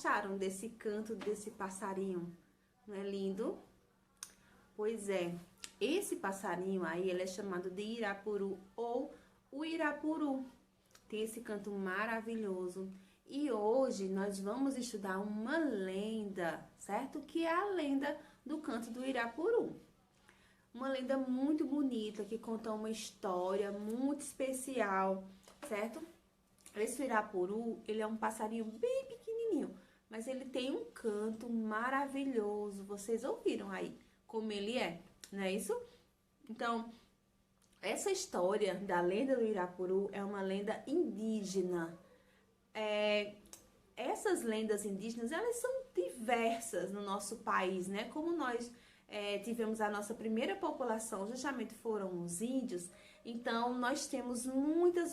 acharam desse canto desse passarinho? Não é lindo? Pois é, esse passarinho aí, ele é chamado de Irapuru ou o Irapuru. Tem esse canto maravilhoso. E hoje nós vamos estudar uma lenda, certo? Que é a lenda do canto do Irapuru. Uma lenda muito bonita que conta uma história muito especial, certo? Esse Irapuru, ele é um passarinho bem pequenininho, mas ele tem um canto maravilhoso. Vocês ouviram aí como ele é, não é isso? Então, essa história da lenda do Irapuru é uma lenda indígena. Essas lendas indígenas, elas são diversas no nosso país, né? Como nós tivemos a nossa primeira população, justamente foram os índios, então nós temos muitas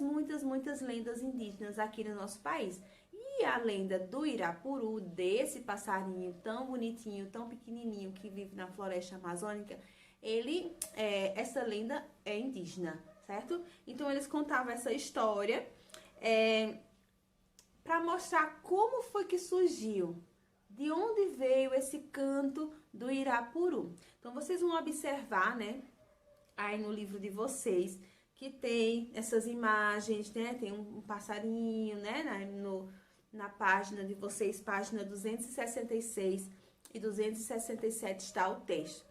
lendas indígenas aqui no nosso país. E a lenda do Irapuru, desse passarinho tão bonitinho, tão pequenininho, que vive na floresta amazônica, essa lenda é indígena, certo? Então eles contavam essa história para mostrar como foi que surgiu, de onde veio esse canto do Irapuru. Então vocês vão observar, né, aí no livro de vocês, que tem essas imagens, né, tem um passarinho, né, na página de vocês, página 266 e 267 está o texto.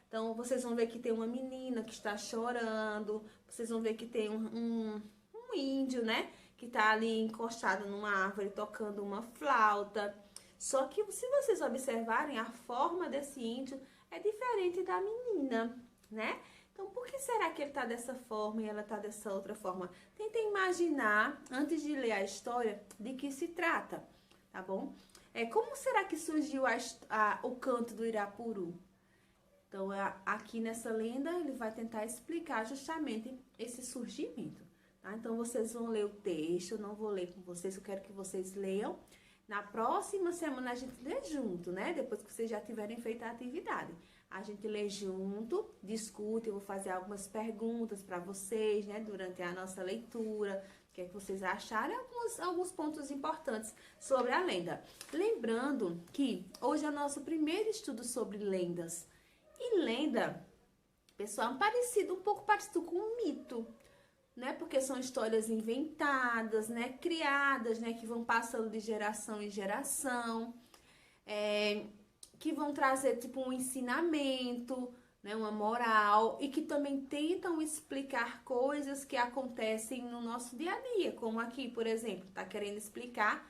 Então, vocês vão ver que tem uma menina que está chorando, vocês vão ver que tem um índio, né, que está ali encostado numa árvore tocando uma flauta. Só que, se vocês observarem, a forma desse índio é diferente da menina, né? Então, por que será que ele tá dessa forma e ela tá dessa outra forma? Tenta imaginar, antes de ler a história, de que se trata, tá bom? Como será que surgiu o canto do Irapuru? Então, aqui nessa lenda, ele vai tentar explicar justamente esse surgimento, tá? Então, vocês vão ler o texto, eu não vou ler com vocês, eu quero que vocês leiam. Na próxima semana, a gente lê junto, né? Depois que vocês já tiverem feito a atividade. A gente lê junto, discute, eu vou fazer algumas perguntas para vocês, né? Durante a nossa leitura, o que é que vocês acharam, alguns pontos importantes sobre a lenda. Lembrando que hoje é o nosso primeiro estudo sobre lendas. E lenda, pessoal, um pouco parecido com um mito, né? Porque são histórias inventadas, né? Criadas, né? Que vão passando de geração em geração, que vão trazer tipo um ensinamento, né? Uma moral, e que também tentam explicar coisas que acontecem no nosso dia a dia, como aqui, por exemplo, tá querendo explicar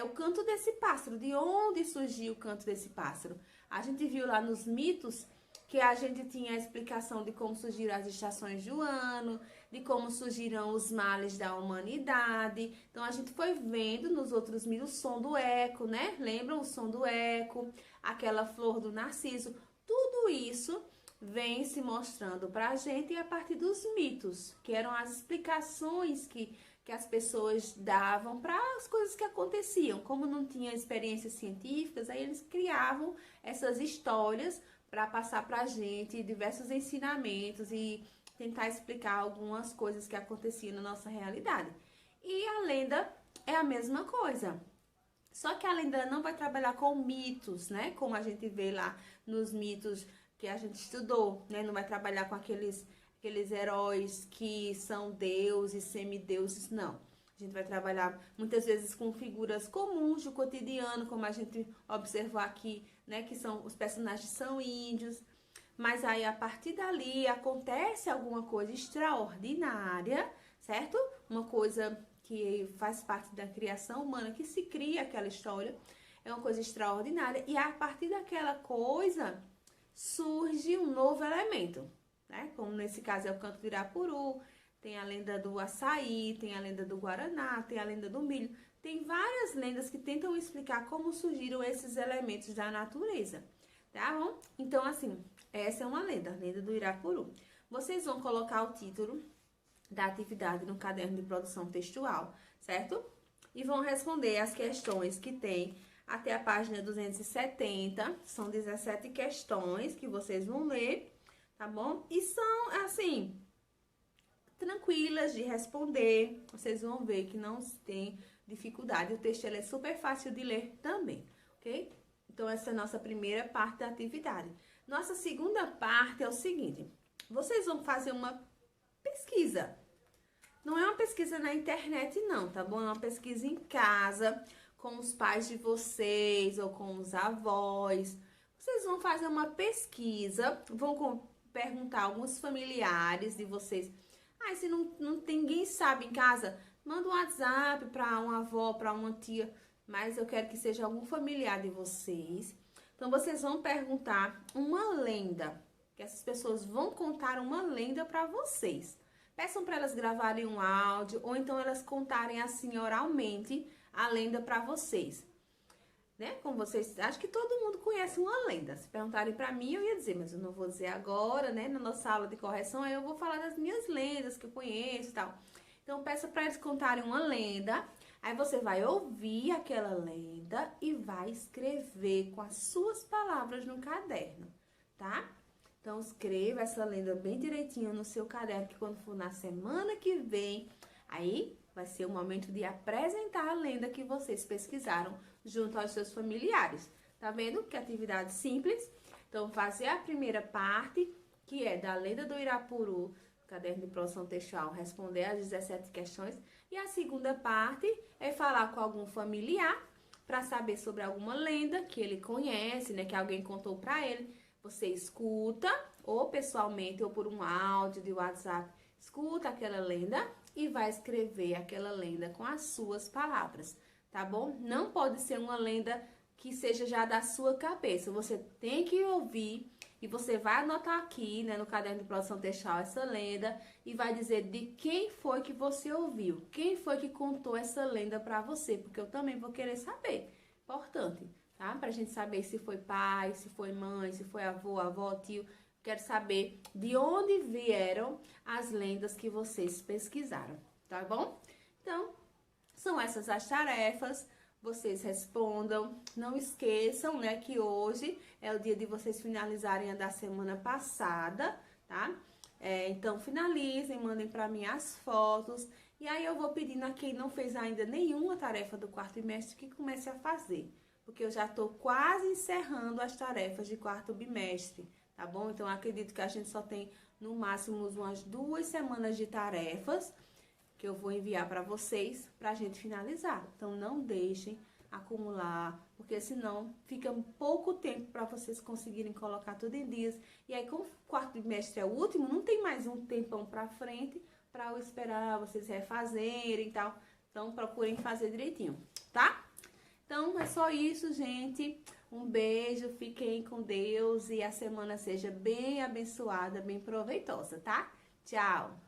o canto desse pássaro, de onde surgiu o canto desse pássaro. A gente viu lá nos mitos que a gente tinha a explicação de como surgiram as estações do ano, de como surgiram os males da humanidade. Então, a gente foi vendo nos outros mitos o som do eco, né? Lembram o som do eco, aquela flor do narciso? Tudo isso vem se mostrando pra gente a partir dos mitos, que eram as explicações que as pessoas davam para as coisas que aconteciam. Como não tinha experiências científicas, aí eles criavam essas histórias para passar para a gente diversos ensinamentos e tentar explicar algumas coisas que aconteciam na nossa realidade. E a lenda é a mesma coisa. Só que a lenda não vai trabalhar com mitos, né? Como a gente vê lá nos mitos que a gente estudou, né? Não vai trabalhar com aqueles heróis que são deuses, semideuses, não. A gente vai trabalhar muitas vezes com figuras comuns do cotidiano, como a gente observou aqui, né, que os personagens são índios, mas aí a partir dali acontece alguma coisa extraordinária, certo? Uma coisa que faz parte da criação humana, que se cria aquela história, é uma coisa extraordinária, e a partir daquela coisa surge um novo elemento, né? Como nesse caso é o canto do Irapuru, tem a lenda do açaí, tem a lenda do guaraná, tem a lenda do milho. Tem várias lendas que tentam explicar como surgiram esses elementos da natureza, tá bom? Então, assim, essa é uma lenda, a lenda do Irapuru. Vocês vão colocar o título da atividade no caderno de produção textual, certo? E vão responder as questões que tem até a página 270. São 17 questões que vocês vão ler, tá bom? E são, assim, tranquilas de responder. Vocês vão ver que dificuldade. O texto ele é super fácil de ler também, ok? Então, essa é a nossa primeira parte da atividade. Nossa segunda parte é o seguinte: vocês vão fazer uma pesquisa. Não é uma pesquisa na internet, não, tá bom? É uma pesquisa em casa, com os pais de vocês ou com os avós. Vocês vão fazer uma pesquisa, vão perguntar a alguns familiares de vocês. Ah, se não tem ninguém sabe em casa, manda um WhatsApp para uma avó, para uma tia, mas eu quero que seja algum familiar de vocês. Então, vocês vão perguntar uma lenda, que essas pessoas vão contar uma lenda para vocês. Peçam para elas gravarem um áudio, ou então elas contarem assim oralmente a lenda para vocês. Né? Como vocês, acho que todo mundo conhece uma lenda. Se perguntarem para mim, eu ia dizer, mas eu não vou dizer agora, né? Na nossa aula de correção, aí eu vou falar das minhas lendas que eu conheço e tal. Então, peça para eles contarem uma lenda. Aí você vai ouvir aquela lenda e vai escrever com as suas palavras no caderno, tá? Então, escreva essa lenda bem direitinho no seu caderno, que quando for na semana que vem, aí vai ser o momento de apresentar a lenda que vocês pesquisaram junto aos seus familiares. Tá vendo que atividade simples? Então, fazer a primeira parte, que é da lenda do Irapuru, caderno de produção textual, responder as 17 questões. E a segunda parte é falar com algum familiar para saber sobre alguma lenda que ele conhece, né, que alguém contou para ele. Você escuta, ou pessoalmente, ou por um áudio de WhatsApp, escuta aquela lenda e vai escrever aquela lenda com as suas palavras, tá bom? Não pode ser uma lenda que seja já da sua cabeça. Você tem que ouvir e você vai anotar aqui, né, no caderno de produção textual essa lenda e vai dizer de quem foi que você ouviu, quem foi que contou essa lenda pra você, porque eu também vou querer saber. Importante, tá? Pra gente saber se foi pai, se foi mãe, se foi avô, avó, tio. Quero saber de onde vieram as lendas que vocês pesquisaram, tá bom? Então, são essas as tarefas. Vocês respondam. Não esqueçam, né, que hoje é o dia de vocês finalizarem a da semana passada, tá? Então, finalizem, mandem para mim as fotos. E aí, eu vou pedindo a quem não fez ainda nenhuma tarefa do quarto bimestre que comece a fazer. Porque eu já tô quase encerrando as tarefas de quarto bimestre, tá bom? Então, acredito que a gente só tem, no máximo, umas 2 semanas de tarefas que eu vou enviar para vocês pra gente finalizar. Então, não deixem acumular, porque senão fica pouco tempo para vocês conseguirem colocar tudo em dias. E aí, como o quarto bimestre é o último, não tem mais um tempão pra frente para eu esperar vocês refazerem e tal. Então, procurem fazer direitinho, tá? Então, é só isso, gente. Um beijo, fiquem com Deus e a semana seja bem abençoada, bem proveitosa, tá? Tchau!